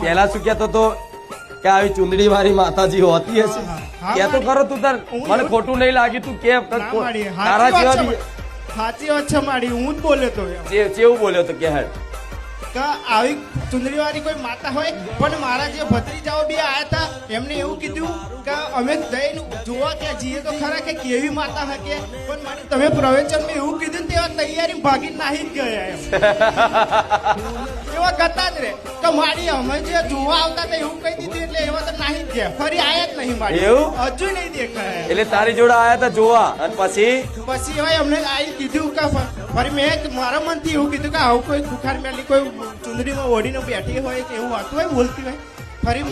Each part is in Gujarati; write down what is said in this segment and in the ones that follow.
પેલા શું કેતો તો કે આવી ચુંદડી વાળી માતાજી હોતી હશે કે તો ખરો તું તાર મને ખોટું નહીં લાગ્યું તું કે તારા જેવા સાચી વાત છે મારી હું જ બોલ્યો તો કેવું બોલ્યો તો કે હેડ કે આવી ચુંદડી વાળી કોઈ માતા હોય પણ મારા જે ભત્રીજાઓ બી આયા હતા એમને એવું કીધું કે અમે જઈને જોવા કે જઈએ તો ખરા કે કેવી માતા હકે પણ મારી તમે પ્રવચનમાં એવું કીધું ને તેવા તૈયારી ભાગી નાહી જ ગયા એવા ગતા જ રે કે મારી અમે જે જોવા આવતા હતા એવું કહી દીધું એટલે એવા તો નાહી જ ગયા ફરી આયા જ નહીં મારી એવું હજુ નહીં દેખાય એટલે તારી જોડે આયા હતા જોવા અને પછી હવે અમને આવી કીધું કે ફરી મેં મારા મનથી એવું કીધું કે આવું કોઈ ખુખાર મેલી કોઈ ચુંદડીમાં ઓઢીને બેઠી હોય કે એવું હતું હોય બોલતી હોય ફરી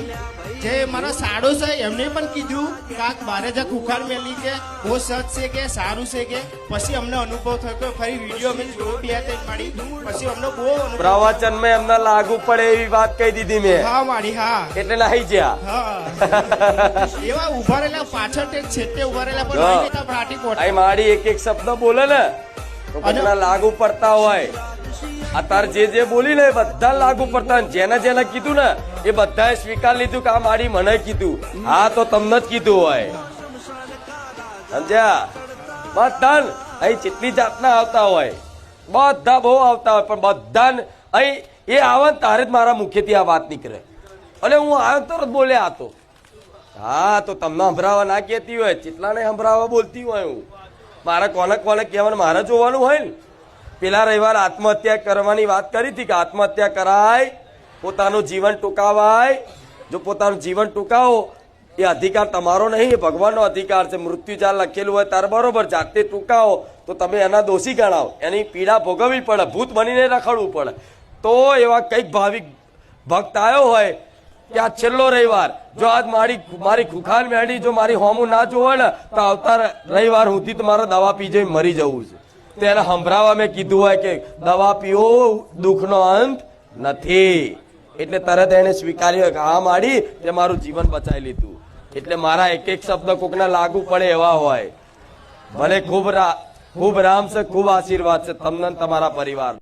જે મારા સાડો છે એમને પણ કીધું કાક બારે જા ખુખાર મેલી કે બહુ સચ છે કે સારું છે કે પછી અમને અનુભવ થયો કે ફરી વિડીયો અમે જોયો બે ત્રણ મારી પછી અમને બહુ પ્રવચન માં એમને લાગુ પડે એવી વાત કહી દીધી મેં હા મારી હા એટલે નાહી ગયા હા એવા ઉભા રહેલા પાછળ તે છેટે ઉભા રહેલા પણ ફાટી પોટ મારી એક એક શબ્દ બોલે ને તો કોકના લાગુ પડતા હોય અત્યારે જે બોલી ને બધા લાગુ પડતા જેને જેને કીધું ને એ બધાએ સ્વીકાર લીધું કે આ મારી મને કીધું હા તો તમને જ કીધું હોય સમજ્યા બધા અહીં જેટલી જાતના આવતા હોય બધા બહુ આવતા હોય પણ બધા અહીં એ આવે ને તારે જ મારા મુખેથી આ વાત નીકળે અને હું આવ્યો તરત બોલ્યા હતો હા તો તમને સંભળાવા ના કહેતી હોય જેટલાને સંભળાવા બોલતી હોય હું મારે કોને કહેવાનું મારે જોવાનું હોય ને પેલા રવિવાર આત્મહત્યા કરવાની વાત કરી હતી કે આત્મહત્યા કરાય પોતાનું જીવન ટૂંકાવાય જો પોતાનું જીવન ટૂંકાવો એ અધિકાર તમારો નહીં એ ભગવાનનો અધિકાર છે મૃત્યુ જ્યાં લખેલું હોય ત્યારે બરોબર જાતે ટૂંકાવો તો તમે એના દોષી ગણાવો એની પીડા ભોગવવી પડે ભૂત બનીને રખડવું પડે તો એવા કંઈક ભાવિક ભક્ત આવ્યો હોય કે આ છેલ્લો રવિવાર જો આજ મારી ખુખાર મેળી જો મારી હોમું ના જોવે ને તો આવતા રવિવાર સુધી તો મારે દવા પી જઈ મરી જવું છે તો એને સંભળાવા મેં કીધું હોય કે દવા પીવો દુઃખનો અંત નથી એટલે તરત એને સ્વીકાર્યું કે હા માડી તે મારું જીવન બચાવી લીધું એટલે મારા એક એક શબ્દ કોકના લાગુ પડે એવા હોય ભલે ખૂબ રામ છે ખૂબ આશીર્વાદ છે તમને તમારા પરિવાર